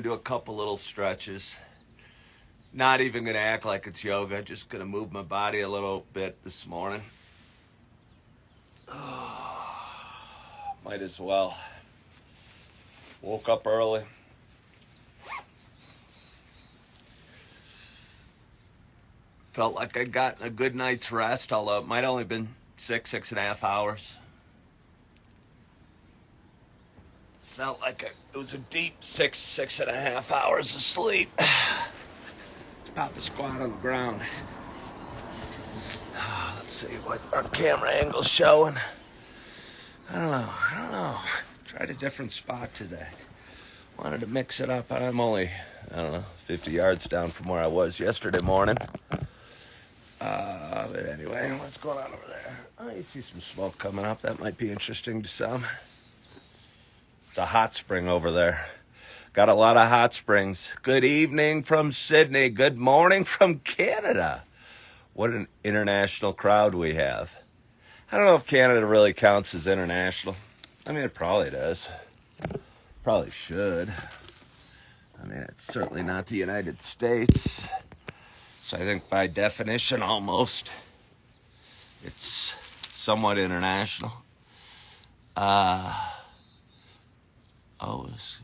do a couple little stretches. Not even going to act like it's yoga. Just going to move my body a little bit this morning. Might as well. Woke up early. Felt like I'd gotten a good night's rest, although it might only been 6.5 hours. Felt like it was a deep 6.5 hours of sleep. Let's pop a squat on the ground. Let's see what our camera angle's showing. I don't know. Tried a different spot today. Wanted to mix it up, and I'm only, 50 yards down from where I was yesterday morning. But anyway, what's going on over there? Oh, you see some smoke coming up. That might be interesting to some. It's a hot spring over there. Got a lot of hot springs. Good evening from Sydney. Good morning from Canada. What an international crowd we have. I don't know if Canada really counts as international. I mean, it probably does. Probably should. I mean, it's certainly not the United States. So I think by definition, almost, it's somewhat international.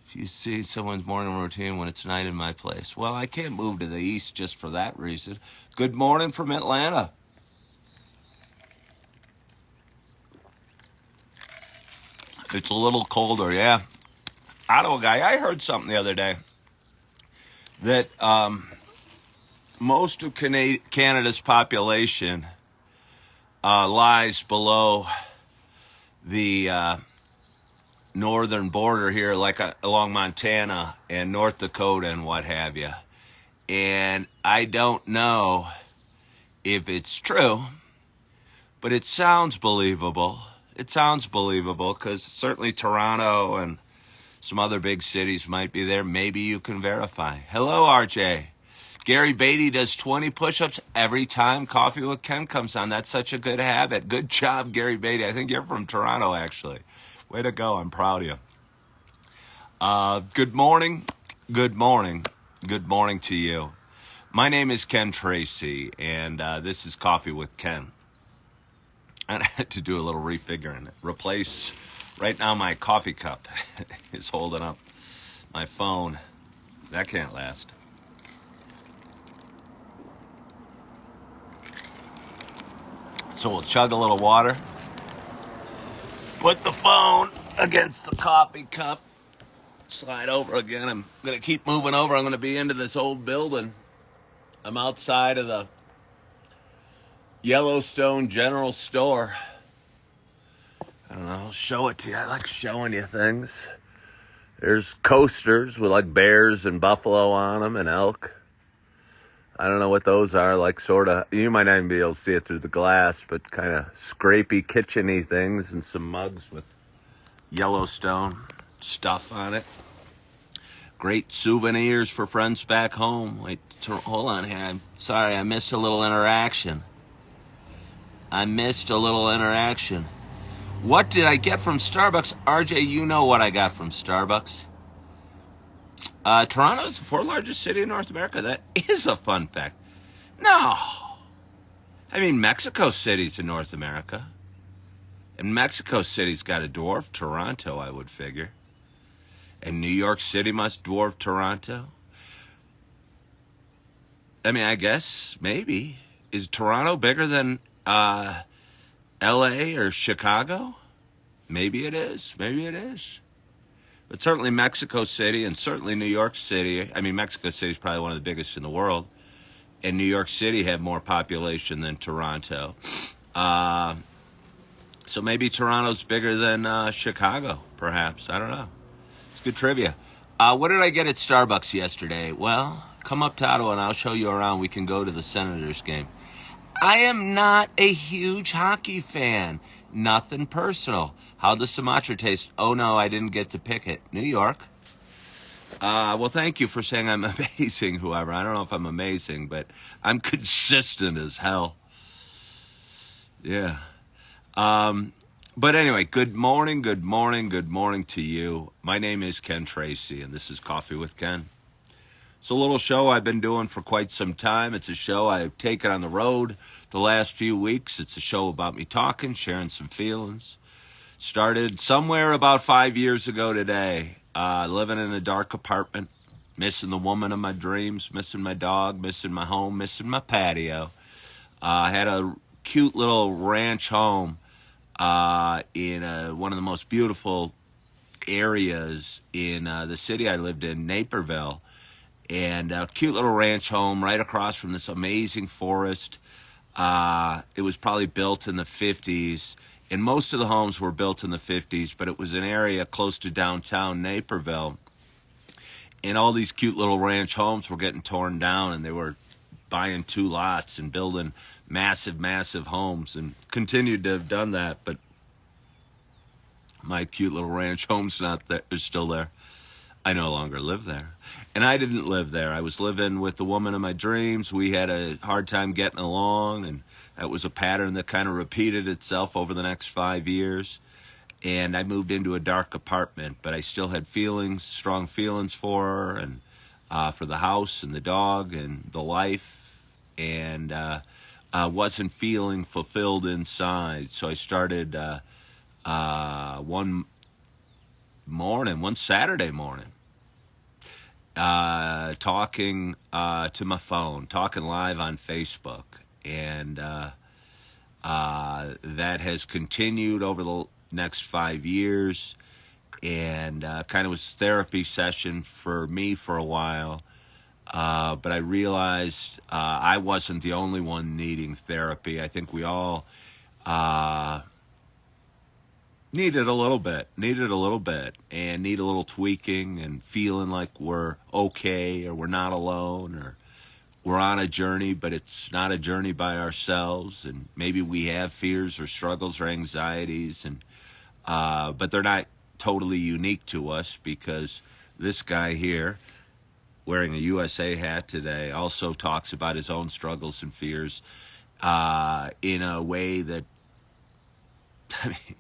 If you see someone's morning routine when it's night in my place. Well, I can't move to the east just for that reason. Good morning from Atlanta. It's a little colder, yeah. Ottawa guy, I heard something the other day that most of Canada's population lies below the northern border here, like along Montana and North Dakota and what have you. And I don't know if it's true, but it sounds believable. It sounds believable because certainly Toronto and some other big cities might be there. Maybe you can verify. Hello, RJ. Gary Beatty does 20 push-ups every time Coffee with Ken comes on. That's such a good habit. Good job, Gary Beatty. I think you're from Toronto, actually. Way to go. I'm proud of you. Good morning. Good morning. Good morning to you. My name is Ken Tracy, and this is Coffee with Ken. I had to do a little refiguring. Replace, right now my coffee cup is holding up my phone. That can't last. So we'll chug a little water. Put the phone against the coffee cup. Slide over again. I'm going to keep moving over. I'm going to be into this old building. I'm outside of the Yellowstone General Store. I don't know. I'll show it to you. I like showing you things. There's coasters with like bears and buffalo on them and elk. I don't know what those are. Like sort of, you might not even be able to see it through the glass, but kind of scrapey, kitchen-y things and some mugs with Yellowstone stuff on it. Great souvenirs for friends back home. Wait, hold on here. I'm sorry, I missed a little interaction. What did I get from Starbucks? RJ, you know what I got from Starbucks. Toronto is the fourth largest city in North America. That is a fun fact. No. I mean, Mexico City's in North America. And Mexico City's got to dwarf Toronto, I would figure. And New York City must dwarf Toronto. I mean, I guess, maybe. Is Toronto bigger than LA or Chicago? Maybe it is. But certainly Mexico City and certainly New York City. I mean, Mexico City is probably one of the biggest in the world. And New York City have more population than Toronto. So maybe Toronto's bigger than Chicago, perhaps. I don't know. It's good trivia. What did I get at Starbucks yesterday? Well, come up to Ottawa and I'll show you around. We can go to the Senators game. I am not a huge hockey fan. Nothing personal. How does Sumatra taste? Oh, no, I didn't get to pick it. New York. Well, thank you for saying I'm amazing, whoever. I don't know if I'm amazing, but I'm consistent as hell. Yeah. But anyway, good morning to you. My name is Ken Tracy, and this is Coffee with Ken. It's a little show I've been doing for quite some time. It's a show I've taken on the road the last few weeks. It's a show about me talking, sharing some feelings. Started somewhere about 5 years ago today, living in a dark apartment, missing the woman of my dreams, missing my dog, missing my home, missing my patio. I had a cute little ranch home in one of the most beautiful areas in the city I lived in, Naperville. And a cute little ranch home right across from this amazing forest. It was probably built in the 50s, and most of the homes were built in the 50s, but it was an area close to downtown Naperville. And all these cute little ranch homes were getting torn down, and they were buying 2 lots and building massive, massive homes, and continued to have done that. But my cute little ranch home's not there, is still there. I no longer live there. And I didn't live there. I was living with the woman of my dreams. We had a hard time getting along, and that was a pattern that kind of repeated itself over the next 5 years. And I moved into a dark apartment, but I still had feelings, strong feelings for her, and for the house and the dog and the life, and wasn't feeling fulfilled inside. So I started one Saturday morning, talking to my phone, talking live on Facebook. And that has continued over the next 5 years, and kind of was therapy session for me for a while. But I realized I wasn't the only one needing therapy. I think we all needed a little bit, and need a little tweaking, and feeling like we're okay, or we're not alone, or we're on a journey, but it's not a journey by ourselves. And maybe we have fears or struggles or anxieties, and but they're not totally unique to us, because this guy here, wearing a USA hat today, also talks about his own struggles and fears in a way that, I mean,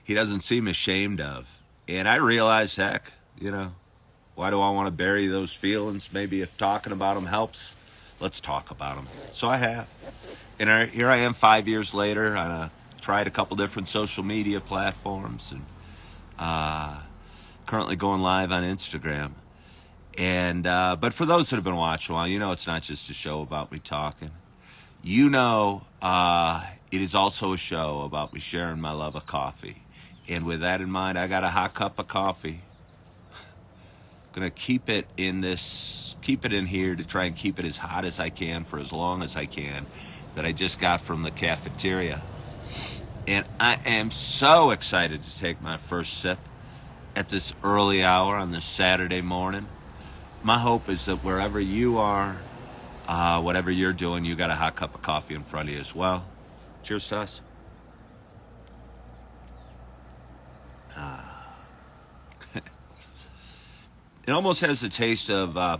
he doesn't seem ashamed of. And I realized, heck, why do I want to bury those feelings? Maybe if talking about them helps, let's talk about them. So I have. And here I am 5 years later. I tried a couple different social media platforms, and currently going live on Instagram. And but for those that have been watching a while, it's not just a show about me talking. It is also a show about me sharing my love of coffee. And with that in mind, I got a hot cup of coffee. Gonna keep it in here to try and keep it as hot as I can for as long as I can, that I just got from the cafeteria. And I am so excited to take my first sip at this early hour on this Saturday morning. My hope is that wherever you are, whatever you're doing, you got a hot cup of coffee in front of you as well. Cheers to us. It almost has the taste of, I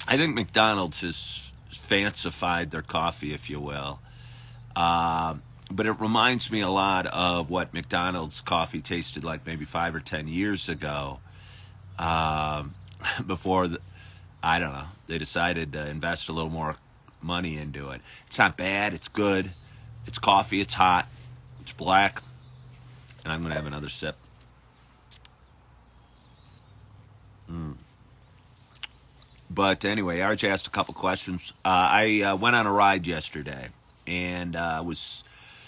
think McDonald's has fancified their coffee, if you will. But it reminds me a lot of what McDonald's coffee tasted like maybe 5 or 10 years ago, before, I don't know, they decided to invest a little more money into it. It's not bad. It's good. It's coffee. It's hot. It's black. And I'm going to have another sip. But anyway, RJ asked a couple questions. I went on a ride yesterday, and was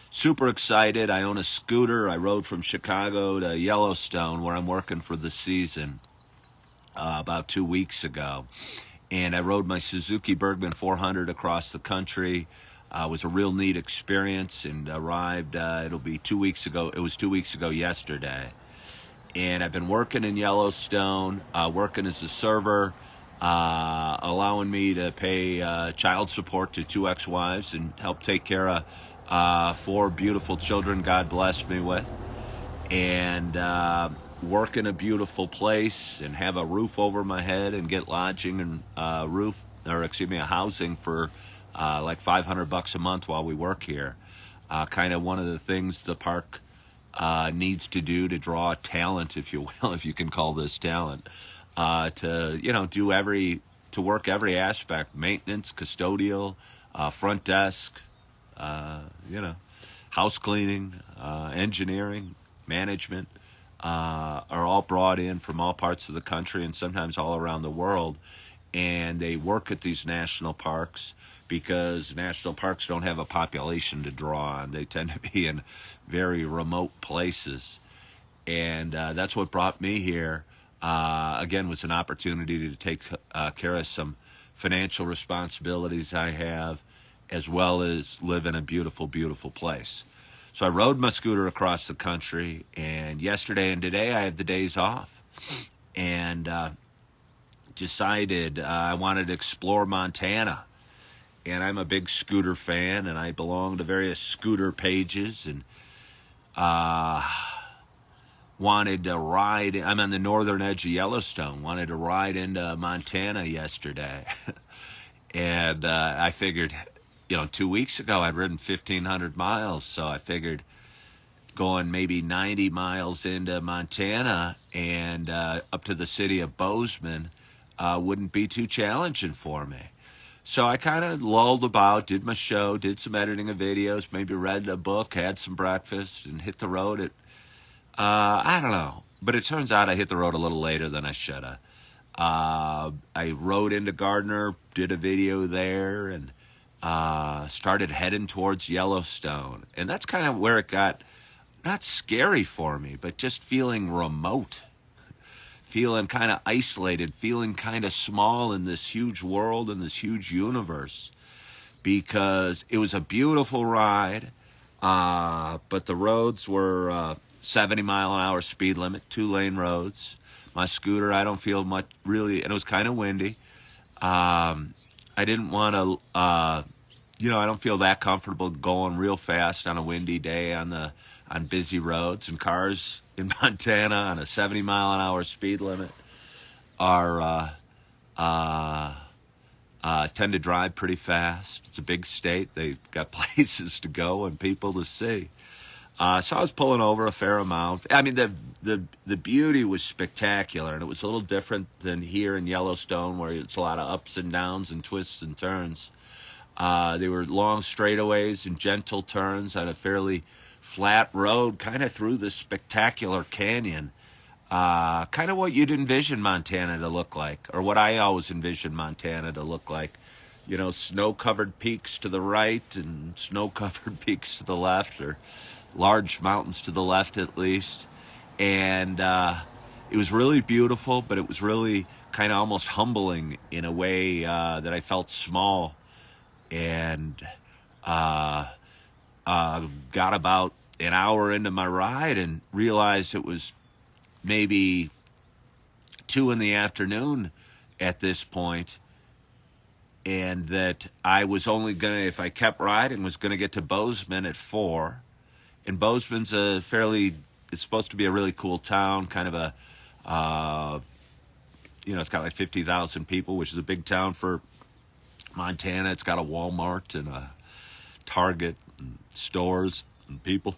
super excited. I own a scooter. I rode from Chicago to Yellowstone, where I'm working for the season, about 2 weeks ago. And I rode my Suzuki Bergman 400 across the country. It was a real neat experience, and arrived, it'll be 2 weeks ago. It was 2 weeks ago yesterday. And I've been working in Yellowstone, working as a server, allowing me to pay child support to 2 ex-wives and help take care of 4 beautiful children God blessed me with. And work in a beautiful place and have a roof over my head and get lodging and a housing for like $500 a month while we work here. Kind of one of the things the park needs to do to draw talent, if you will, if you can call this talent. to to work every aspect: maintenance, custodial, front desk, uh, you know, house cleaning, engineering, management, are all brought in from all parts of the country and sometimes all around the world. And they work at these national parks because national parks don't have a population to draw on. They tend to be in very remote places. And that's what brought me here. Again, was an opportunity to take care of some financial responsibilities I have, as well as live in a beautiful, beautiful place. So I rode my scooter across the country, and yesterday and today I have the days off, and decided I wanted to explore Montana. And I'm a big scooter fan, and I belong to various scooter pages, and uh, wanted to ride. I'm on the northern edge of Yellowstone. Wanted to ride into Montana yesterday, and I figured, 2 weeks ago I'd ridden 1,500 miles, so I figured going maybe 90 miles into Montana and up to the city of Bozeman wouldn't be too challenging for me. So I kind of lulled about, did my show, did some editing of videos, maybe read a book, had some breakfast, and hit the road at I don't know, but it turns out I hit the road a little later than I should have. I rode into Gardner, did a video there, and started heading towards Yellowstone. And that's kind of where it got not scary for me, but just feeling remote, feeling kind of isolated, feeling kind of small in this huge world and this huge universe. Because it was a beautiful ride, but the roads were 70-mile-an-hour speed limit, 2-lane roads. My scooter, I don't feel much really, and it was kind of windy. I didn't want to, I don't feel that comfortable going real fast on a windy day on busy roads. And cars in Montana on a 70-mile-an-hour speed limit are tend to drive pretty fast. It's a big state. They've got places to go and people to see. So I was pulling over a fair amount. I mean, the beauty was spectacular, and it was a little different than here in Yellowstone, where it's a lot of ups and downs and twists and turns. They were long straightaways and gentle turns on a fairly flat road, kind of through this spectacular canyon. Kind of what you'd envision Montana to look like, or what I always envisioned Montana to look like. Snow-covered peaks to the right and snow-covered peaks to the left, or large mountains to the left at least. And it was really beautiful, but it was really kind of almost humbling in a way that I felt small. And got about an hour into my ride and realized it was maybe 2 p.m. at this point, and that I was only gonna, if I kept riding, was gonna get to Bozeman at 4. And Bozeman's it's supposed to be a really cool town, kind of a, it's got like 50,000 people, which is a big town for Montana. It's got a Walmart and a Target and stores and people.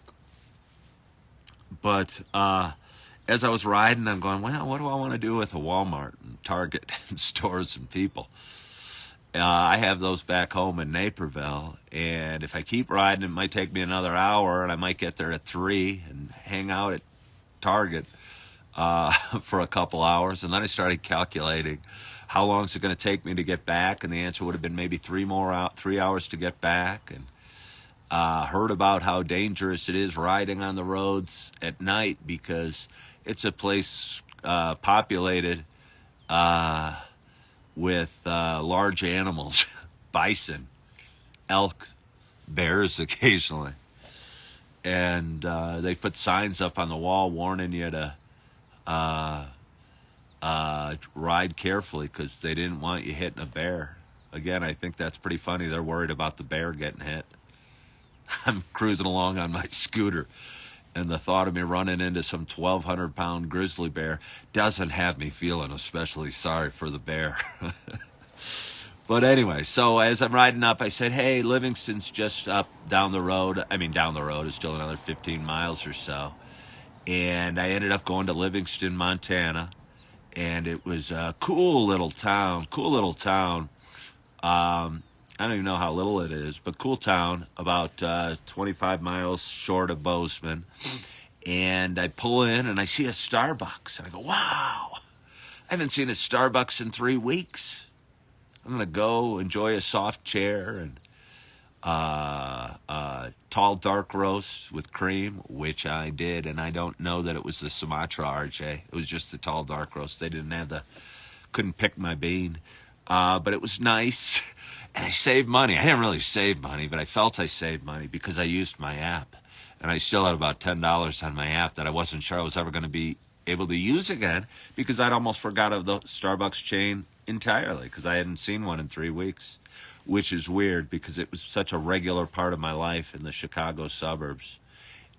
But as I was riding, I'm going, well, what do I want to do with a Walmart and Target and stores and people? I have those back home in Naperville, and if I keep riding, it might take me another hour, and I might get there at 3 and hang out at Target for a couple hours. And then I started calculating how long is it going to take me to get back, and the answer would have been maybe 3 hours to get back. And heard about how dangerous it is riding on the roads at night, because it's a place populated with large animals, bison, elk, bears occasionally. And they put signs up on the wall warning you to ride carefully, because they didn't want you hitting a bear. Again, I think that's pretty funny. They're worried about the bear getting hit. I'm cruising along on my scooter, and the thought of me running into some 1,200-pound grizzly bear doesn't have me feeling especially sorry for the bear. But anyway, so as I'm riding up, I said, hey, Livingston's just up down the road. I mean, down the road is still another 15 miles or so. And I ended up going to Livingston, Montana. and it was a cool little town. Cool little town. I don't even know how little it is, but cool town, about 25 miles short of Bozeman. And I pull in and I see a Starbucks, and I go, wow, I haven't seen a Starbucks in 3 weeks. I'm going to go enjoy a soft chair and tall dark roast with cream, which I did. And I don't know that it was the Sumatra RJ. It was just the tall dark roast. They didn't have couldn't pick my bean. But it was nice. And I saved money. I didn't really save money, but I felt I saved money because I used my app. And I still had about $10 on my app that I wasn't sure I was ever going to be able to use again because I'd almost forgot of the Starbucks chain entirely because I hadn't seen one in 3 weeks, which is weird because it was such a regular part of my life in the Chicago suburbs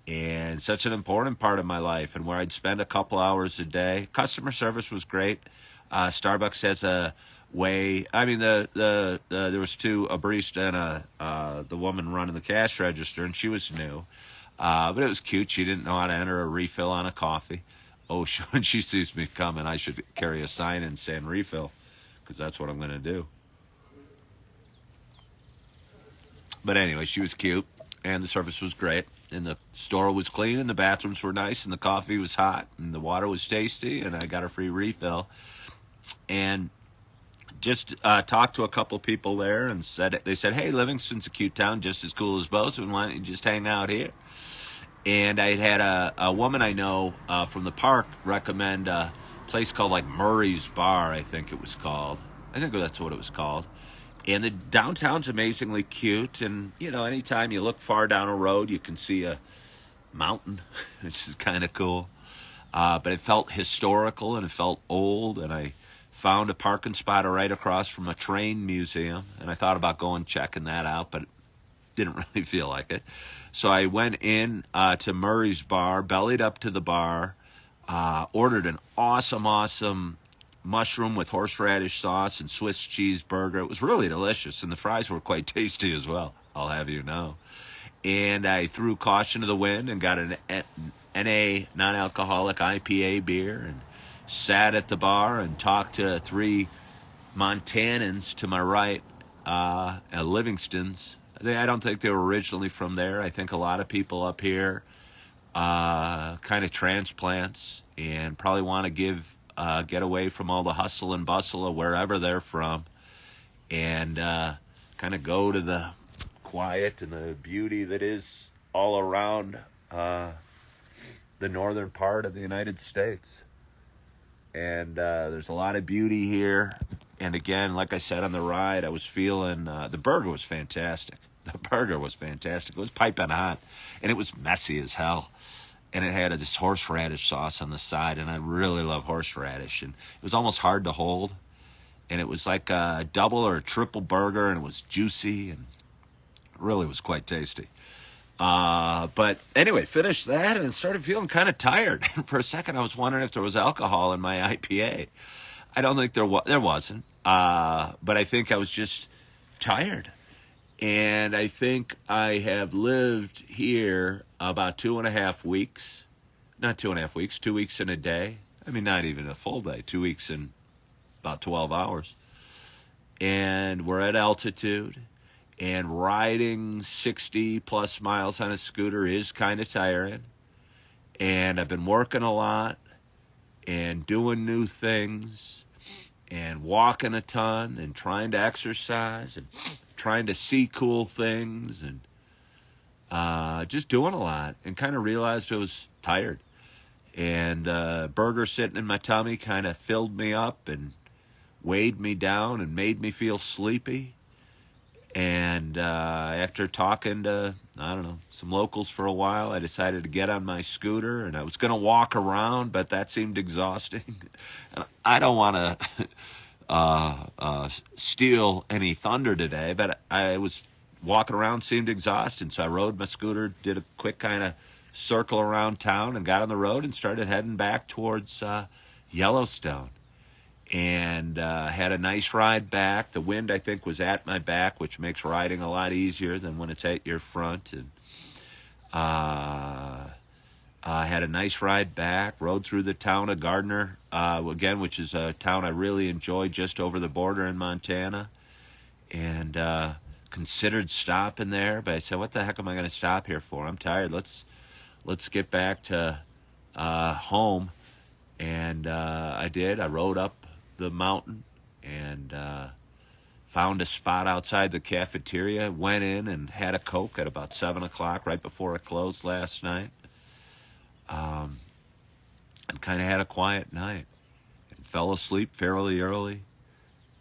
and such an important part of my life, and where I'd spend a couple hours a day. Customer service was great. Starbucks has a way. I mean, there was a barista and the woman running the cash register, and she was new, but it was cute. She didn't know how to enter a refill on a coffee. Oh, when she sees me coming, I should carry a sign in saying refill, because that's what I'm going to do. But anyway, she was cute, and the service was great, and the store was clean, and the bathrooms were nice, and the coffee was hot, and the water was tasty, and I got a free refill. And just talked to a couple people there, and they said, hey, Livingston's a cute town, just as cool as Bozeman. Why don't you just hang out here? And I had a woman I know from the park recommend a place called like Murray's Bar, I think it was called. I think that's what it was called. And the downtown's amazingly cute. And, anytime you look far down a road, you can see a mountain, which is kind of cool. But it felt historical and it felt old. And I found a parking spot right across from a train museum. And I thought about going checking that out, but didn't really feel like it. So I went in to Murray's Bar, bellied up to the bar, ordered an awesome mushroom with horseradish sauce and Swiss cheese burger. It was really delicious, and the fries were quite tasty as well, I'll have you know. And I threw caution to the wind and got an NA non-alcoholic IPA beer and sat at the bar and talked to 3 Montanans to my right, Livingstons. I don't think they were originally from there. I think a lot of people up here kind of transplants and probably want to get away from all the hustle and bustle of wherever they're from and kind of go to the quiet and the beauty that is all around the northern part of the United States. And there's a lot of beauty here. And again, like I said on the ride, I was feeling the burger was fantastic. The burger was fantastic. It was piping hot, and it was messy as hell. And it had this horseradish sauce on the side, and I really love horseradish. And it was almost hard to hold. And it was like a double or a triple burger, and it was juicy, and really was quite tasty. But anyway, finished that and started feeling kind of tired. For a second, I was wondering if there was alcohol in my IPA. I don't think there wasn't. But I think I was just tired. And I think I have lived here about 2.5 weeks. Not 2.5 weeks, 2 weeks in a day. I mean, not even a full day, 2 weeks in about 12 hours. And we're at altitude. And riding 60 plus miles on a scooter is kind of tiring. And I've been working a lot and doing new things and walking a ton and trying to exercise and trying to see cool things and just doing a lot, and kind of realized I was tired. And the burger sitting in my tummy kind of filled me up and weighed me down and made me feel sleepy. And after talking to, some locals for a while, I decided to get on my scooter, and I was going to walk around, but that seemed exhausting. And I don't want to steal any thunder today, but I was walking around, seemed exhausted, so I rode my scooter, did a quick kind of circle around town, and got on the road and started heading back towards Yellowstone. And had a nice ride back. The wind, I think, was at my back, which makes riding a lot easier than when it's at your front. And had had a nice ride back, rode through the town of Gardner, again, which is a town I really enjoyed just over the border in Montana, and considered stopping there, but I said, what the heck am I going to stop here for? I'm tired. Let's get back to home. And I did. I rode up the mountain and found a spot outside the cafeteria, went in and had a Coke at about 7 o'clock, right before it closed last night, and kind of had a quiet night. And fell asleep fairly early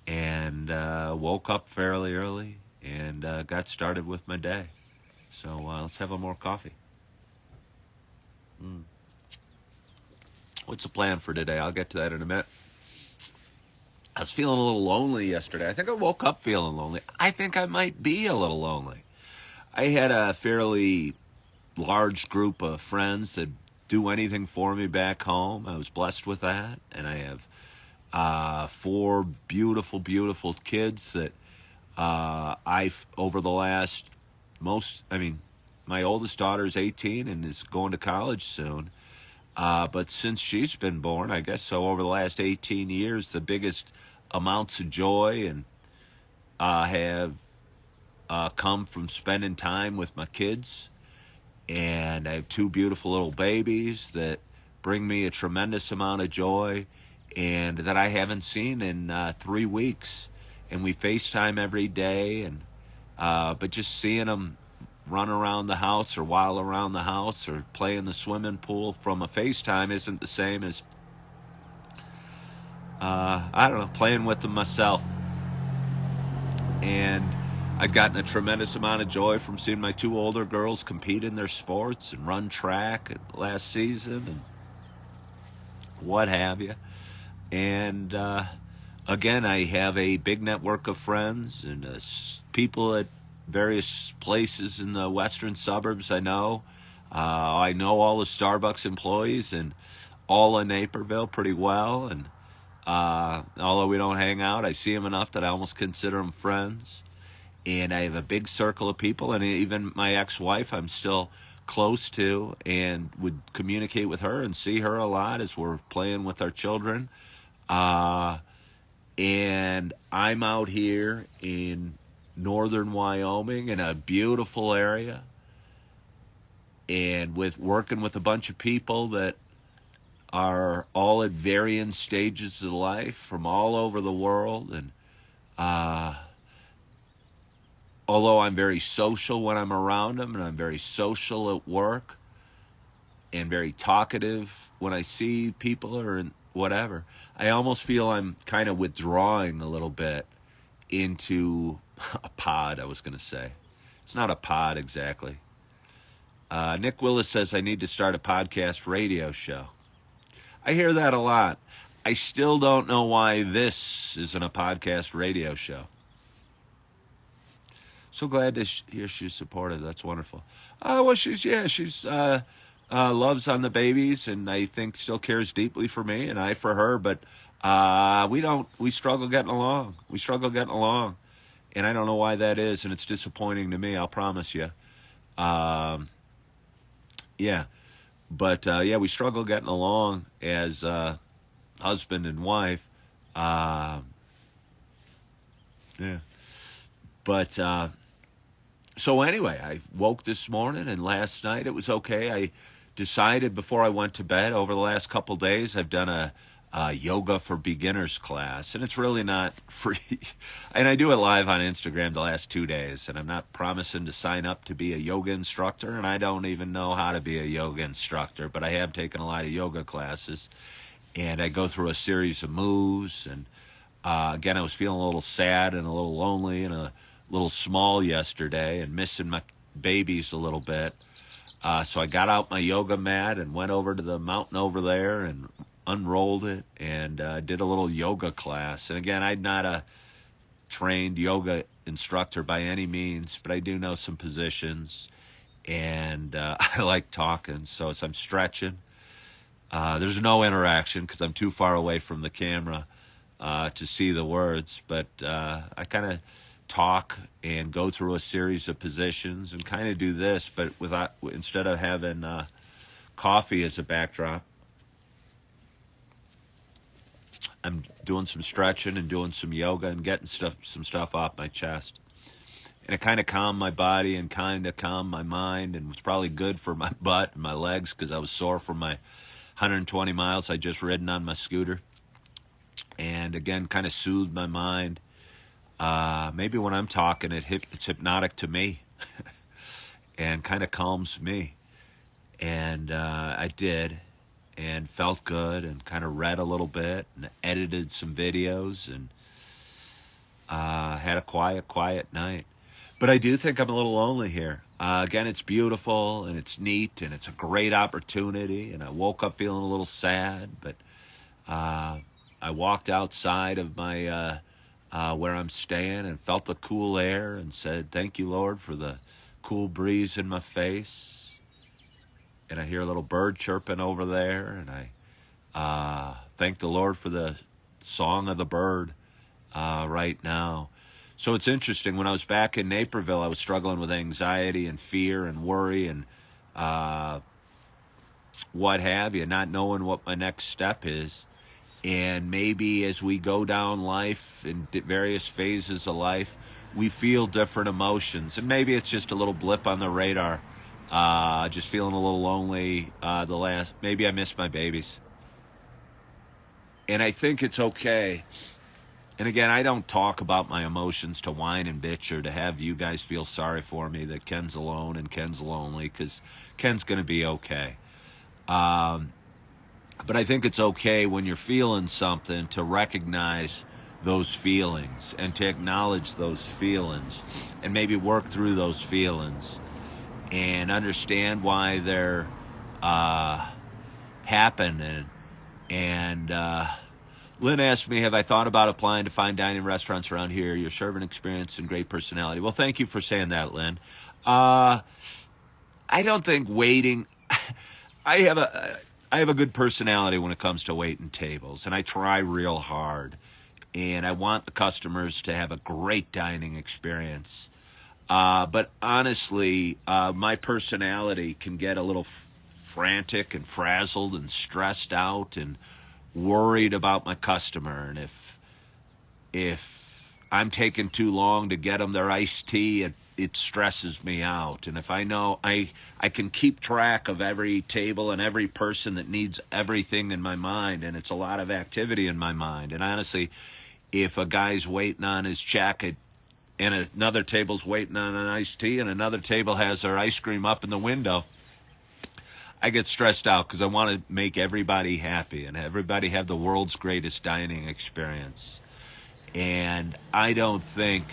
and woke up fairly early and got started with my day. So let's have a more coffee. What's the plan for today? I'll get to that in a minute. I was feeling a little lonely yesterday. I think I woke up feeling lonely. I think I might be a little lonely. I had a fairly large group of friends that do anything for me back home. I was blessed with that. And I have 4 beautiful, beautiful kids that I've, over the last my oldest daughter is 18 and is going to college soon. But since she's been born, I guess so, over the last 18 years, the biggest amounts of joy and have come from spending time with my kids. And I have 2 beautiful little babies that bring me a tremendous amount of joy and that I haven't seen in 3 weeks. And we FaceTime every day, and but just seeing them run around the house or while around the house or play in the swimming pool from a FaceTime isn't the same as, playing with them myself. And I've gotten a tremendous amount of joy from seeing my 2 older girls compete in their sports and run track last season and what have you. And again, I have a big network of friends and people at various places in the western suburbs I know. I know all the Starbucks employees and all of Naperville pretty well. And although we don't hang out, I see them enough that I almost consider them friends. And I have a big circle of people, and even my ex-wife I'm still close to and would communicate with her and see her a lot as we're playing with our children. And I'm out here in northern Wyoming in a beautiful area and working with a bunch of people that are all at varying stages of life from all over the world. And although I'm very social when I'm around them and I'm very social at work and very talkative when I see people or whatever, I almost feel I'm kind of withdrawing a little bit into a pod, I was going to say. It's not a pod exactly. Nick Willis says I need to start a podcast radio show. I hear that a lot. I still don't know why this isn't a podcast radio show. So glad to hear she's supportive. That's wonderful. She's loves on the babies, and I think still cares deeply for me, and I for her. But we struggle getting along. And I don't know why that is, and it's disappointing to me. I'll promise you. We struggle getting along as husband and wife. So anyway, I woke this morning, and last night it was okay. I decided before I went to bed, over the last couple days, I've done a yoga for beginners class, and it's really not free. And I do it live on Instagram the last 2 days, and I'm not promising to sign up to be a yoga instructor, and I don't even know how to be a yoga instructor, but I have taken a lot of yoga classes, and I go through a series of moves. And again, I was feeling a little sad and a little lonely and a little small yesterday and missing my babies a little bit. So I got out my yoga mat and went over to the mountain over there and unrolled it and did a little yoga class. And again, I'm not a trained yoga instructor by any means, but I do know some positions, and I like talking. So as I'm stretching, there's no interaction because I'm too far away from the camera to see the words, but I kind of talk and go through a series of positions and kind of do this, but instead of having coffee as a backdrop. I'm doing some stretching and doing some yoga and getting some stuff off my chest. And it kind of calmed my body and kind of calmed my mind, and was probably good for my butt and my legs because I was sore from my 120 miles I just ridden on my scooter. And again, kind of soothed my mind. Maybe when I'm talking, it's hypnotic to me and kind of calms me. And I did, and felt good, and kind of read a little bit and edited some videos, and had a quiet night. But I do think I'm a little lonely here. Again, it's beautiful and it's neat and it's a great opportunity. And I woke up feeling a little sad, but I walked outside of my where I'm staying and felt the cool air and said, "Thank you, Lord, for the cool breeze in my face." And I hear a little bird chirping over there, and I thank the Lord for the song of the bird right now. So it's interesting. When I was back in Naperville, I was struggling with anxiety and fear and worry and what have you, not knowing what my next step is. And maybe as we go down life in various phases of life, we feel different emotions. And maybe it's just a little blip on the radar. Just feeling a little lonely. Maybe I miss my babies. And I think it's okay. And again, I don't talk about my emotions to whine and bitch or to have you guys feel sorry for me that Ken's alone and Ken's lonely, because Ken's going to be okay. But I think it's okay when you're feeling something to recognize those feelings and to acknowledge those feelings and maybe work through those feelings and understand why they're happening. And Lynn asked me, have I thought about applying to fine dining restaurants around here? Your servant experience and great personality. Well, thank you for saying that, Lynn. I don't think waiting... I have a good personality when it comes to waiting tables, and I try real hard. And I want the customers to have a great dining experience. But honestly, my personality can get a little frantic and frazzled and stressed out and worried about my customer. And if I'm taking too long to get them their iced tea, it stresses me out. And if I know I can keep track of every table and every person that needs everything in my mind, and it's a lot of activity in my mind. And honestly, if a guy's waiting on his check and another table's waiting on an iced tea and another table has their ice cream up in the window, I get stressed out because I want to make everybody happy and everybody have the world's greatest dining experience. And I don't think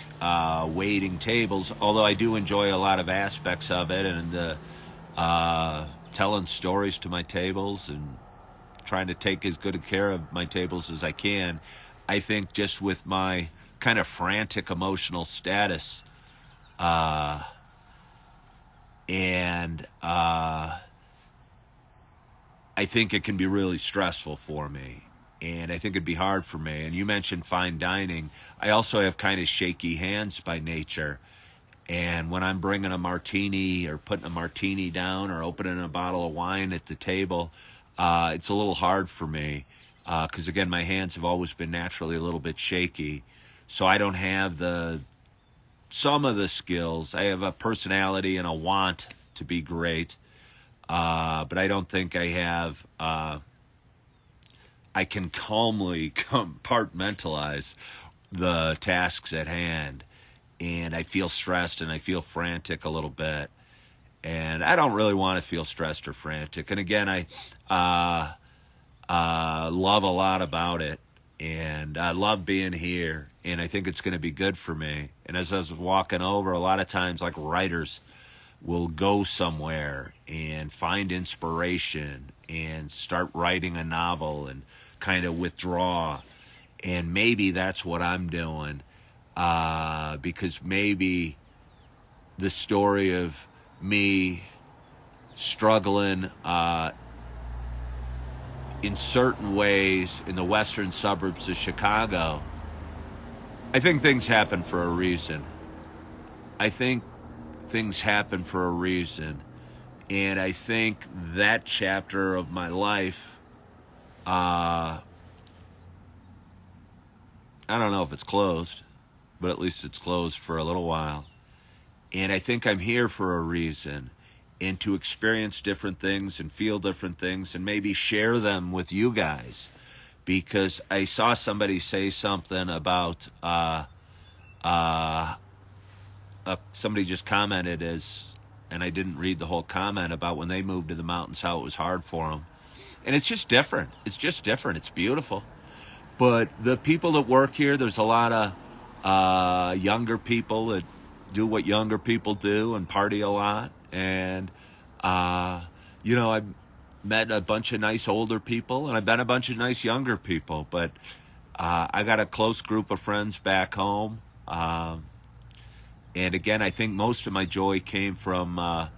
waiting tables, although I do enjoy a lot of aspects of it, and telling stories to my tables and trying to take as good a care of my tables as I can, I think just with my kind of frantic emotional status and I think it can be really stressful for me. And I think it'd be hard for me. And you mentioned fine dining. I also have kind of shaky hands by nature. And when I'm bringing a martini or putting a martini down or opening a bottle of wine at the table, it's a little hard for me. Because, again, my hands have always been naturally a little bit shaky. So I don't have some of the skills. I have a personality and a want to be great. But I don't think I have, I can calmly compartmentalize the tasks at hand. And I feel stressed and I feel frantic a little bit. And I don't really want to feel stressed or frantic. And again, I love a lot about it. And I love being here. And I think it's going to be good for me. And as I was walking over, a lot of times, like writers will go somewhere and find inspiration and start writing a novel and kind of withdraw. And maybe that's what I'm doing, because maybe the story of me struggling in certain ways in the western suburbs of Chicago, I think things happen for a reason. I think things happen for a reason. And I think that chapter of my life, I don't know if it's closed, but at least it's closed for a little while. And I think I'm here for a reason, and to experience different things and feel different things and maybe share them with you guys. Because I saw somebody say something about, somebody just commented and I didn't read the whole comment, about when they moved to the mountains, how it was hard for them. And it's just different. It's just different. It's beautiful. But the people that work here, there's a lot of younger people that do what younger people do and party a lot. And, I've met a bunch of nice older people, and I've met a bunch of nice younger people. But I got a close group of friends back home. And again, I think most of my joy came from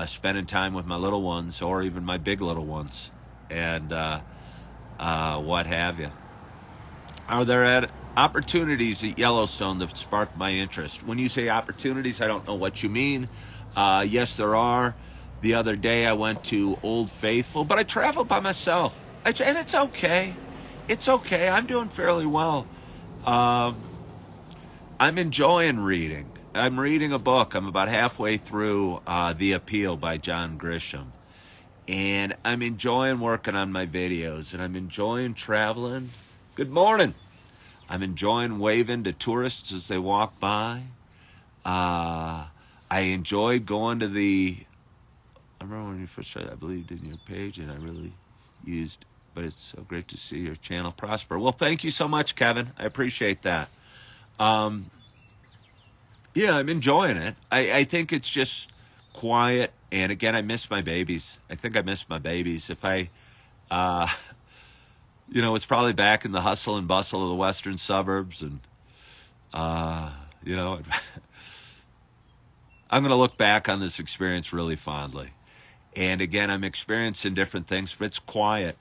spending time with my little ones, or even my big little ones, and what have you. Are there opportunities at Yellowstone that sparked my interest? When you say opportunities, I don't know what you mean. Yes, there are. The other day I went to Old Faithful, but I traveled by myself. And it's okay. It's okay. I'm doing fairly well. I'm enjoying reading. I'm reading a book. I'm about halfway through The Appeal by John Grisham. And I'm enjoying working on my videos, and I'm enjoying traveling. Good morning. I'm enjoying waving to tourists as they walk by. I enjoyed going to I remember when you first started, I believed in your page, and I really used, but it's so great to see your channel prosper. Well, thank you so much, Kevin. I appreciate that. Yeah, I'm enjoying it. I think it's just quiet. And again, I miss my babies. I think I miss my babies. If it's probably back in the hustle and bustle of the western suburbs. And, I'm going to look back on this experience really fondly. And again, I'm experiencing different things, but it's quiet.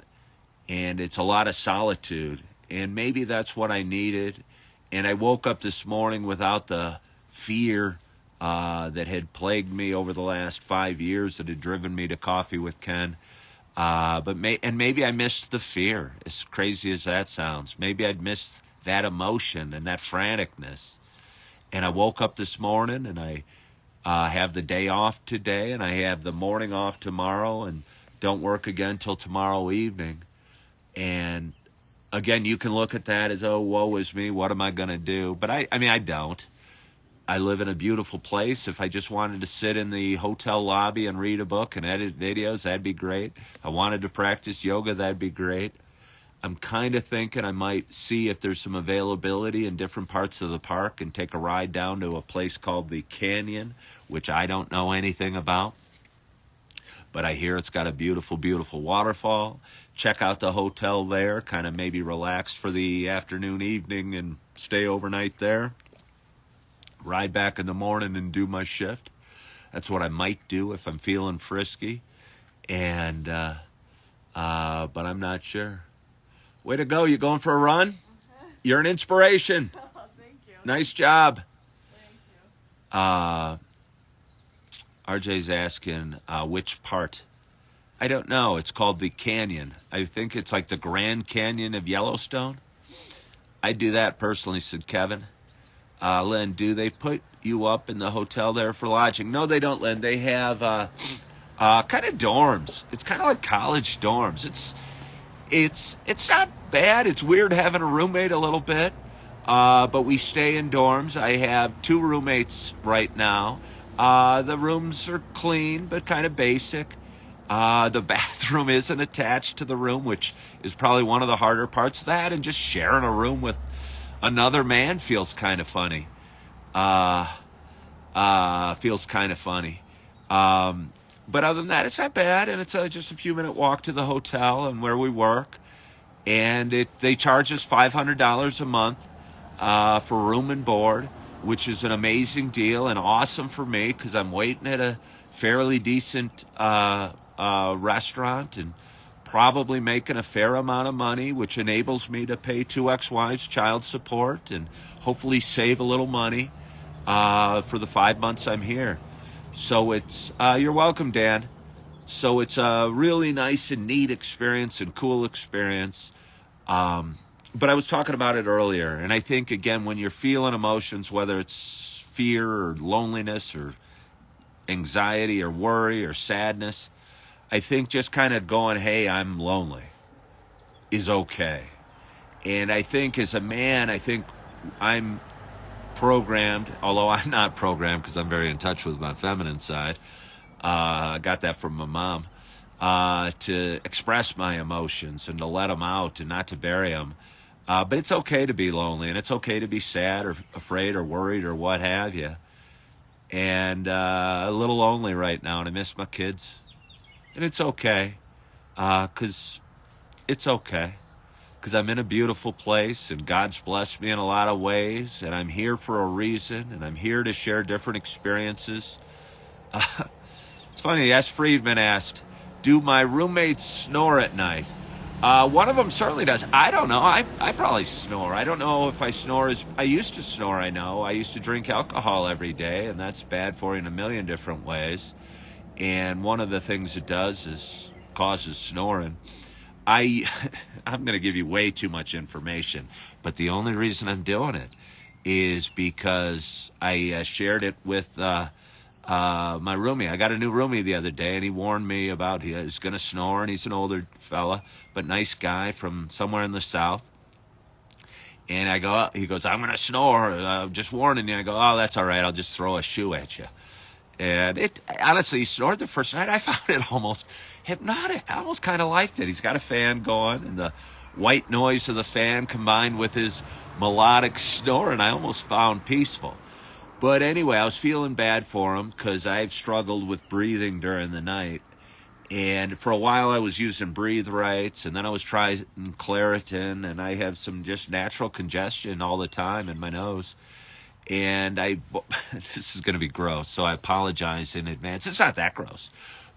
And it's a lot of solitude. And maybe that's what I needed. And I woke up this morning without the fear that had plagued me over the last 5 years, that had driven me to Coffee with Ken. Maybe I missed the fear, as crazy as that sounds. Maybe I'd missed that emotion and that franticness. And I woke up this morning, and I have the day off today, and I have the morning off tomorrow, and don't work again till tomorrow evening. And again, you can look at that as, oh, woe is me, what am I going to do? But I don't. I live in a beautiful place. If I just wanted to sit in the hotel lobby and read a book and edit videos, that'd be great. If I wanted to practice yoga, that'd be great. I'm kind of thinking I might see if there's some availability in different parts of the park and take a ride down to a place called the Canyon, which I don't know anything about. But I hear it's got a beautiful, beautiful waterfall. Check out the hotel there, kind of maybe relax for the afternoon, evening, and stay overnight there. Ride back in the morning and do my shift. That's what I might do if I'm feeling frisky. And, but I'm not sure. Way to go. You going for a run? You're an inspiration. Oh, thank you. Nice job. Thank you. RJ's asking, which part? I don't know. It's called the Canyon. I think it's like the Grand Canyon of Yellowstone. I do that personally, said Kevin. Lynn, do they put you up in the hotel there for lodging? No, they don't, Lynn. They have kind of dorms. It's kind of like college dorms. It's not bad. It's weird having a roommate a little bit, but we stay in dorms. I have 2 roommates right now. The rooms are clean, but kind of basic. The bathroom isn't attached to the room, which is probably one of the harder parts of that. And just sharing a room with another man feels kind of funny. Feels kind of funny. But other than that, it's not bad. And it's just a few minute walk to the hotel and where we work. And they charge us $500 a month for room and board, which is an amazing deal and awesome for me because I'm waiting at a fairly decent restaurant and probably making a fair amount of money, which enables me to pay 2 ex-wives child support and hopefully save a little money for the 5 months I'm here. So you're welcome, Dan. So it's a really nice and neat experience and cool experience. Um, but I was talking about it earlier, and I think again, when you're feeling emotions, whether it's fear or loneliness or anxiety or worry or sadness, I think just kind of going, "Hey, I'm lonely," is okay. And I think as a man, I think I'm programmed, although I'm not programmed because I'm very in touch with my feminine side. I got that from my mom. To express my emotions and to let them out and not to bury them. But it's okay to be lonely, and it's okay to be sad or afraid or worried or what have you. And a little lonely right now, and I miss my kids. And it's okay, because it's okay. Because I'm in a beautiful place, and God's blessed me in a lot of ways, and I'm here for a reason, and I'm here to share different experiences. It's funny, S. Friedman asked, do my roommates snore at night? One of them certainly does. I don't know. I probably snore. I don't know if I snore as I used to snore, I know. I used to drink alcohol every day, and that's bad for you in a million different ways. And one of the things it does is causes snoring. I I'm going to give you way too much information, but the only reason I'm doing it is because I shared it with my roomie. I got a new roomie the other day, and he warned me about he's going to snore, and he's an older fella, but nice guy from somewhere in the South. And he goes, I'm going to snore. Just warning you. I go, oh, that's all right. I'll just throw a shoe at you. And it honestly, he snored the first night. I found it almost hypnotic. I almost kind of liked it. He's got a fan going, and the white noise of the fan combined with his melodic snore, and I almost found peaceful. But anyway, I was feeling bad for him because I've struggled with breathing during the night. And for a while I was using Breathe Rights, and then I was trying Claritin, and I have some just natural congestion all the time in my nose. And this is going to be gross, so I apologize in advance. It's not that gross.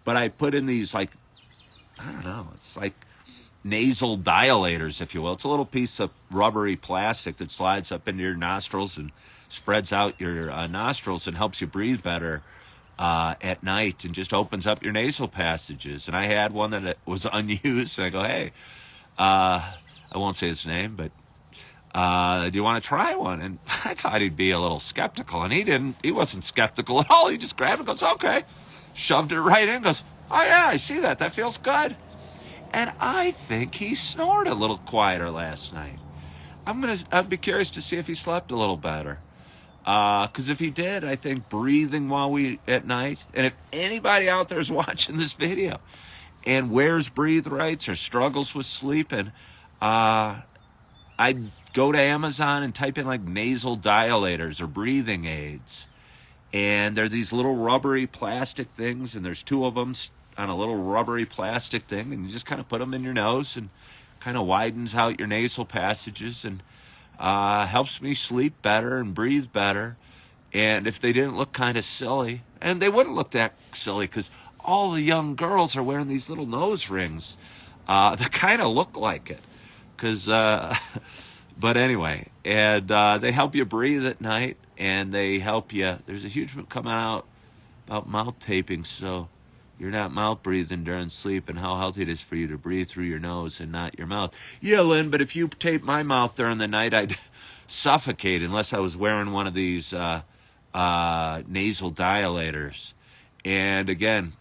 But I put in these, like, I don't know, it's like nasal dilators, if you will. It's a little piece of rubbery plastic that slides up into your nostrils and spreads out your nostrils and helps you breathe better at night and just opens up your nasal passages. And I had one that was unused, and I go, hey, I won't say his name, but do you want to try one? And I thought he'd be a little skeptical, and he didn't. He wasn't skeptical at all. He just grabbed it and goes, okay. Shoved it right in, goes, oh yeah, I see that. That feels good. And I think he snored a little quieter last night. I'd be curious to see if he slept a little better. Because if he did, I think breathing at night, and if anybody out there is watching this video and wears Breathe Rights or struggles with sleeping, I'd go to Amazon and type in like nasal dilators or breathing aids. And they're these little rubbery plastic things, and there's two of them on a little rubbery plastic thing, and you just kind of put them in your nose and kind of widens out your nasal passages and helps me sleep better and breathe better. And if they didn't look kind of silly, and they wouldn't look that silly because all the young girls are wearing these little nose rings that kind of look like it. But anyway, and they help you breathe at night, and they help you. There's a huge one coming out about mouth taping, so you're not mouth breathing during sleep, and how healthy it is for you to breathe through your nose and not your mouth. Yeah, Lynn, but if you tape my mouth during the night, I'd suffocate unless I was wearing one of these nasal dilators. And again,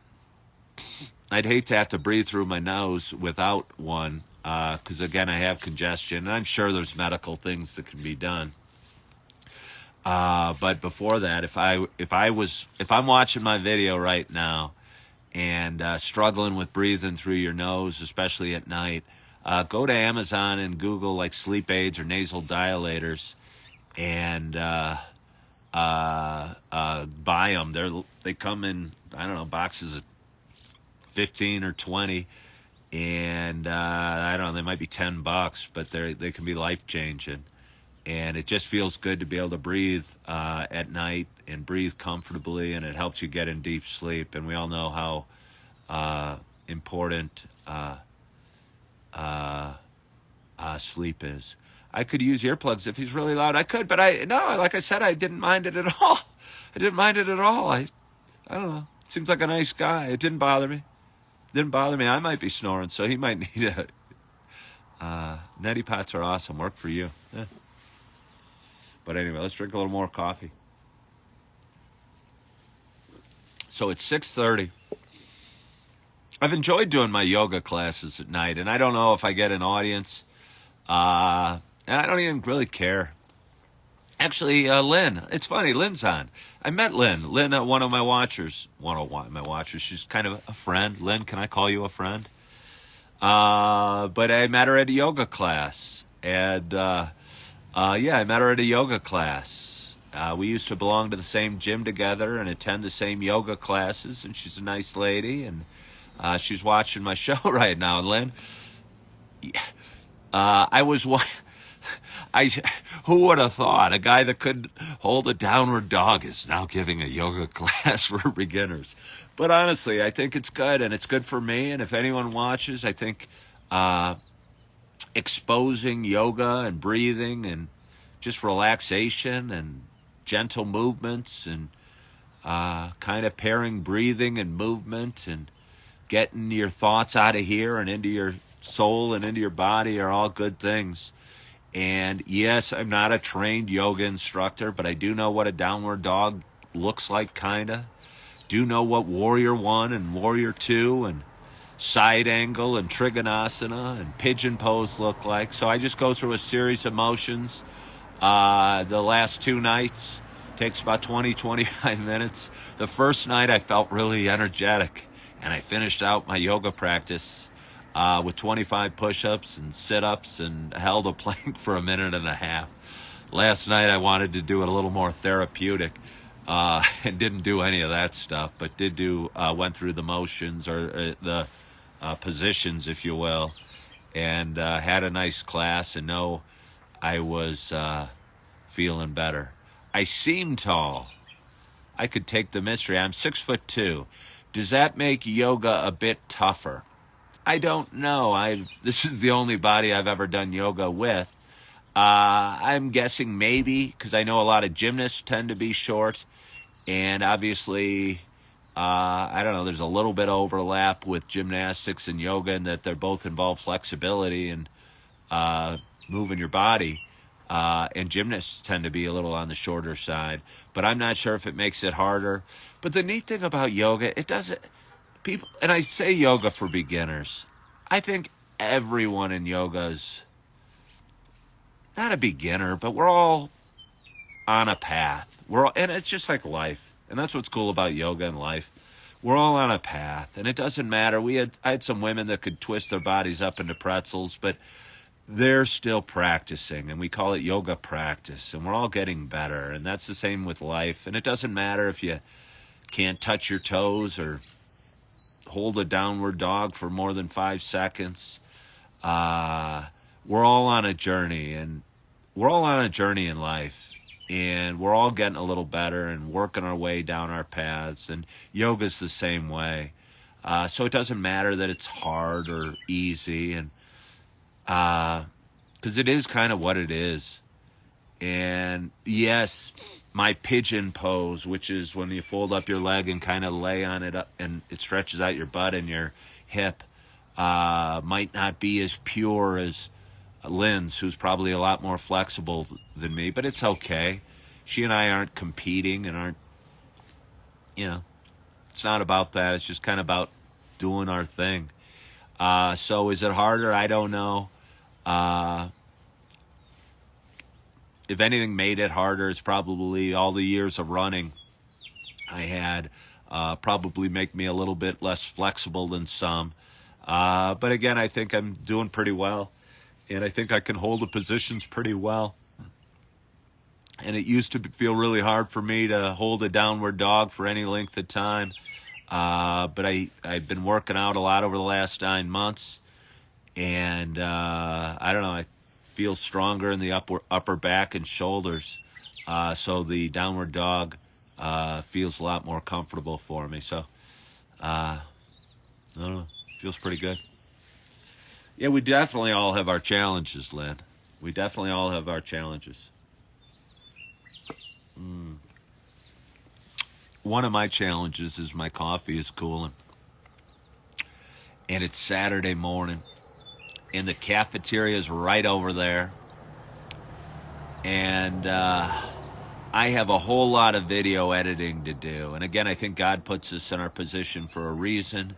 I'd hate to have to breathe through my nose without one, because again, I have congestion, and I'm sure there's medical things that can be done. But before that, if I'm watching my video right now and struggling with breathing through your nose, especially at night, go to Amazon and Google like sleep aids or nasal dilators, and buy them. They come in, I don't know, boxes of 15 or 20, and I don't know, they might be $10, but they can be life changing. And it just feels good to be able to breathe at night and breathe comfortably, and it helps you get in deep sleep. And we all know how important sleep is. I could use earplugs if he's really loud. I could, but like I said, I didn't mind it at all. I didn't mind it at all. I don't know. Seems like a nice guy. It didn't bother me. Didn't bother me. I might be snoring, so he might need a. Neti pots are awesome. Work for you. Yeah. But anyway, let's drink a little more coffee. So it's 6:30. I've enjoyed doing my yoga classes at night, and I don't know if I get an audience. And I don't even really care. Actually, Lynn, it's funny, Lynn's on. I met Lynn. Lynn, one of my watchers. One of my watchers. She's kind of a friend. Lynn, can I call you a friend? But I met her at a yoga class. And, yeah, I met her at a yoga class. We used to belong to the same gym together and attend the same yoga classes. And she's a nice lady. And she's watching my show right now. And Lynn, I was one. Who would have thought a guy that could hold a downward dog is now giving a yoga class for beginners? But honestly, I think it's good, and it's good for me. And if anyone watches, I think exposing yoga and breathing and just relaxation and gentle movements and kind of pairing breathing and movement and getting your thoughts out of here and into your soul and into your body are all good things. And yes, I'm not a trained yoga instructor, but I do know what a downward dog looks like, kind of. Do know what Warrior 1 and Warrior 2 and side angle and Trikonasana and pigeon pose look like. So I just go through a series of motions. The last 2 nights takes about 20-25 minutes. The first night I felt really energetic, and I finished out my yoga practice with 25 push-ups and sit-ups and held a plank for a minute and a half. Last night I wanted to do it a little more therapeutic and didn't do any of that stuff, but went through the motions or the positions, if you will, and had a nice class and know I was feeling better. I seem tall. I could take the mystery. I'm 6'2". Does that make yoga a bit tougher? I don't know. This is the only body I've ever done yoga with. I'm guessing maybe because I know a lot of gymnasts tend to be short, and obviously, I don't know. There's a little bit of overlap with gymnastics and yoga, in that they both involve flexibility and moving your body. And gymnasts tend to be a little on the shorter side, but I'm not sure if it makes it harder. But the neat thing about yoga, it doesn't. People, and I say yoga for beginners. I think everyone in yoga is not a beginner, but we're all on a path. And it's just like life. And that's what's cool about yoga and life. We're all on a path, and it doesn't matter. I had some women that could twist their bodies up into pretzels, but they're still practicing, and we call it yoga practice, and we're all getting better. And that's the same with life. And it doesn't matter if you can't touch your toes or hold a downward dog for more than 5 seconds. We're all on a journey, and we're all on a journey in life, and we're all getting a little better and working our way down our paths. And yoga's the same way. So it doesn't matter that it's hard or easy, and because it is kind of what it is. And yes, my pigeon pose, which is when you fold up your leg and kind of lay on it up, and it stretches out your butt and your hip, might not be as pure as Lynn's, who's probably a lot more flexible than me, but it's okay. She and I aren't competing and aren't, it's not about that. It's just kind of about doing our thing. So is it harder? I don't know. If anything made it harder, it's probably all the years of running I had probably make me a little bit less flexible than some. But again, I think I'm doing pretty well, and I think I can hold the positions pretty well. And it used to feel really hard for me to hold a downward dog for any length of time. But I've been working out a lot over the last 9 months, and I don't know, I feel stronger in the upper back and shoulders. So the downward dog feels a lot more comfortable for me. So I don't know, feels pretty good. Yeah, we definitely all have our challenges, Lynn. We definitely all have our challenges. one of my challenges is my coffee is cooling. And it's Saturday morning. And the cafeteria is right over there. And I have a whole lot of video editing to do. And again, I think God puts us in our position for a reason.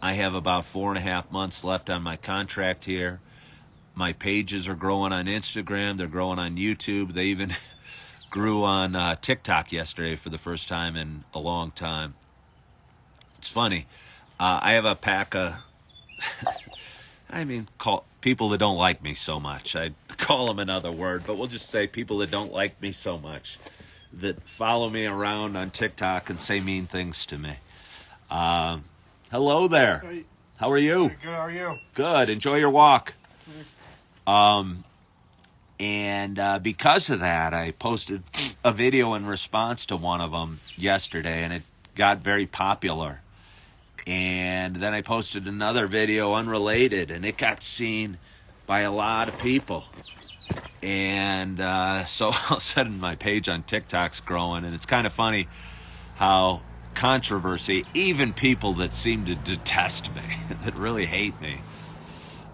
I have about 4.5 months left on my contract here. My pages are growing on Instagram. They're growing on YouTube. They even grew on TikTok yesterday for the first time in a long time. It's funny. I have a pack of, call people that don't like me so much. I'd call them another word, but we'll just say people that don't like me so much, that follow me around on TikTok and say mean things to me. Hello there. Hey. How are you? Good, how are you? Good. Enjoy your walk. And because of that, I posted a video in response to one of them yesterday, and it got very popular. And then I posted another video unrelated, and it got seen by a lot of people. And so all of a sudden my page on TikTok's growing, and it's kind of funny how controversy, even people that seem to detest me, that really hate me,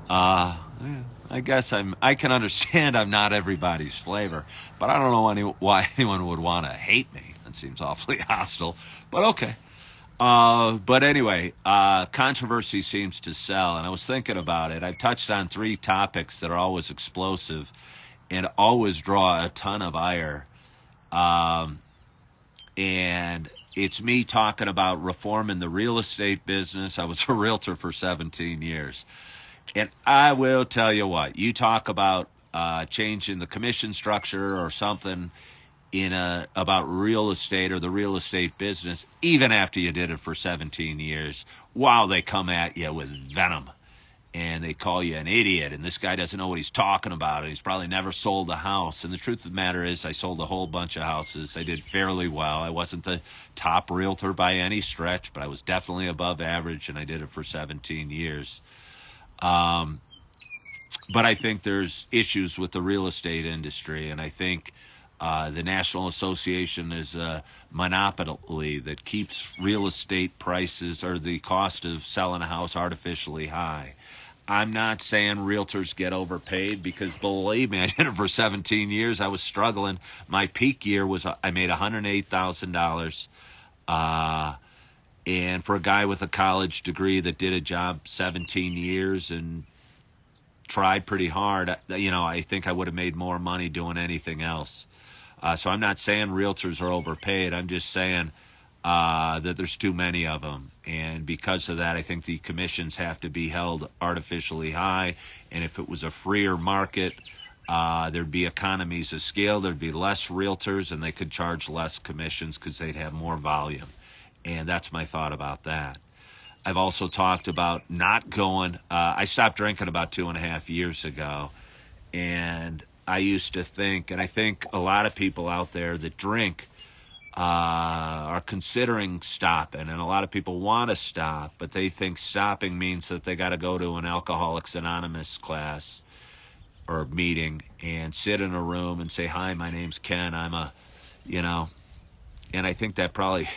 I guess I can understand I'm not everybody's flavor, but I don't know why anyone would want to hate me. That seems awfully hostile, but okay. But anyway, controversy seems to sell, and I was thinking about it. I've touched on 3 topics that are always explosive and always draw a ton of ire. And it's me talking about reforming the real estate business. I was a realtor for 17 years. And I will tell you what, you talk about changing the commission structure or something about real estate or the real estate business, even after you did it for 17 years, wow, they come at you with venom. And they call you an idiot, and this guy doesn't know what he's talking about, and he's probably never sold a house. And the truth of the matter is, I sold a whole bunch of houses. I did fairly well. I wasn't the top realtor by any stretch, but I was definitely above average, and I did it for 17 years. But I think there's issues with the real estate industry, and I think the National Association is a monopoly that keeps real estate prices or the cost of selling a house artificially high. I'm not saying realtors get overpaid, because believe me, I did it for 17 years. I was struggling. My peak year was I made $108,000. And for a guy with a college degree that did a job 17 years and tried pretty hard, I think I would have made more money doing anything else. So I'm not saying realtors are overpaid. I'm just saying that there's too many of them. And because of that, I think the commissions have to be held artificially high. And if it was a freer market, there'd be economies of scale. There'd be less realtors, and they could charge less commissions because they'd have more volume. And that's my thought about that. I've also talked about not going. I stopped drinking about 2.5 years ago. And I used to think, and I think a lot of people out there that drink are considering stopping, and a lot of people want to stop, but they think stopping means that they got to go to an Alcoholics Anonymous class or meeting and sit in a room and say, "Hi, my name's Ken. And I think that probably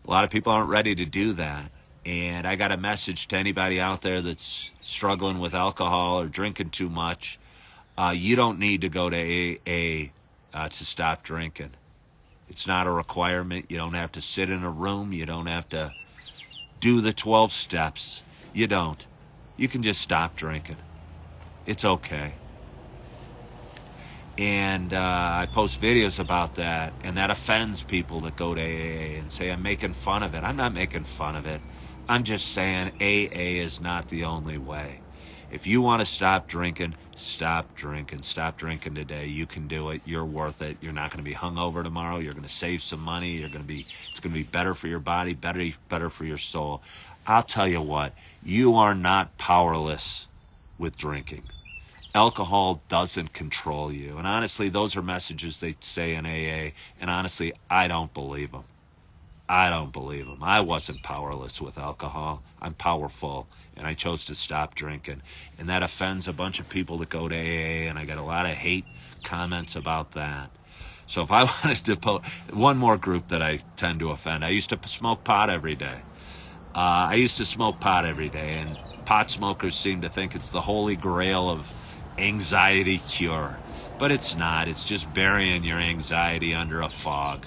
a lot of people aren't ready to do that. And I got a message to anybody out there that's struggling with alcohol or drinking too much. You don't need to go to AA to stop drinking. It's not a requirement. You don't have to sit in a room. You don't have to do the 12 steps. You don't. You can just stop drinking. It's okay. And I post videos about that, and that offends people that go to AA and say I'm making fun of it. I'm not making fun of it. I'm just saying AA is not the only way. If you want to stop drinking, stop drinking. Stop drinking today. You can do it. You're worth it. You're not going to be hungover tomorrow. You're going to save some money. It's going to be better for your body, better for your soul. I'll tell you what, you are not powerless with drinking. Alcohol doesn't control you. And honestly, those are messages they say in AA, and honestly, I don't believe them. I wasn't powerless with alcohol. I'm powerful, and I chose to stop drinking. And that offends a bunch of people that go to AA, and I got a lot of hate comments about that. So if I wanted to one more group that I tend to offend, I used to smoke pot every day. I used to smoke pot every day, and pot smokers seem to think it's the holy grail of anxiety cure. But it's not. It's just burying your anxiety under a fog.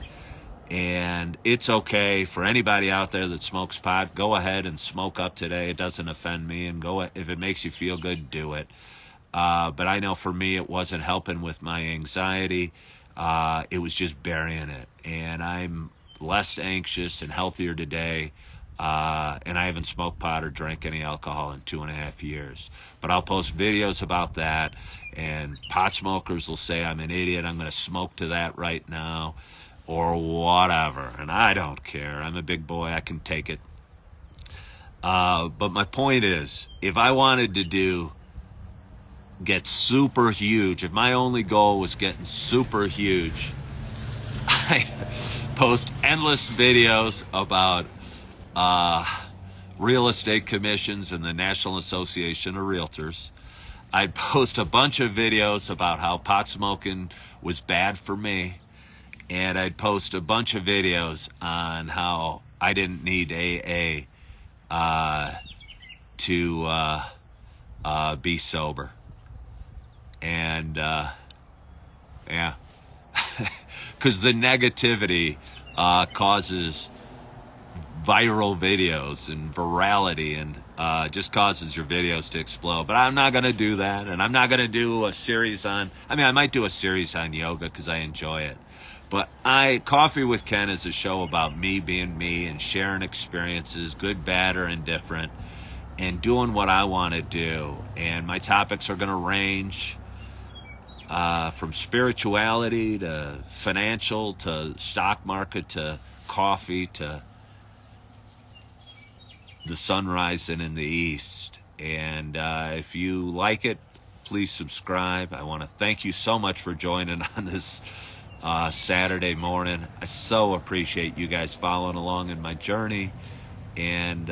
And it's okay for anybody out there that smokes pot. Go ahead and smoke up today. It doesn't offend me. And go if it makes you feel good, do it. But I know for me, it wasn't helping with my anxiety. It was just burying it. And I'm less anxious and healthier today. And I haven't smoked pot or drank any alcohol in 2.5 years. But I'll post videos about that. And pot smokers will say I'm an idiot. I'm going to smoke to that right now or whatever. And I don't care. I'm a big boy. I can take it. But my point is, if I wanted to get super huge, if my only goal was getting super huge, I post endless videos about real estate commissions and the National Association of Realtors. I'd post a bunch of videos about how pot smoking was bad for me. And I'd post a bunch of videos on how I didn't need AA to be sober. And yeah, because the negativity causes viral videos and virality and just causes your videos to explode. But I'm not going to do that. And I'm not going to do a series on, I might do a series on yoga because I enjoy it. But Coffee with Ken is a show about me being me and sharing experiences, good, bad, or indifferent, and doing what I want to do. And my topics are going to range from spirituality to financial to stock market to coffee to the sun rising in the east. And if you like it, please subscribe. I want to thank you so much for joining on this Saturday morning. I so appreciate you guys following along in my journey and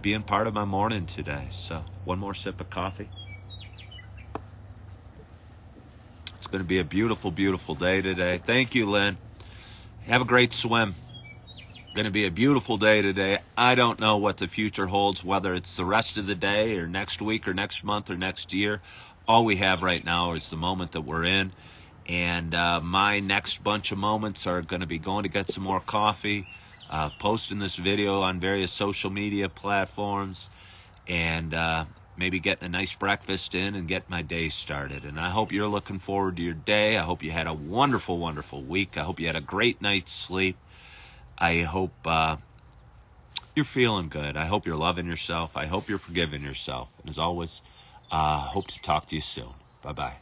being part of my morning today. So one more sip of coffee. It's going to be a beautiful, beautiful day today. Thank you, Lynn. Have a great swim. Going to be a beautiful day today. I don't know what the future holds, whether it's the rest of the day or next week or next month or next year. All we have right now is the moment that we're in. And my next bunch of moments are going to be going to get some more coffee, posting this video on various social media platforms, and maybe getting a nice breakfast in and getting my day started. And I hope you're looking forward to your day. I hope you had a wonderful, wonderful week. I hope you had a great night's sleep. I hope you're feeling good. I hope you're loving yourself. I hope you're forgiving yourself. And as always, hope to talk to you soon. Bye-bye.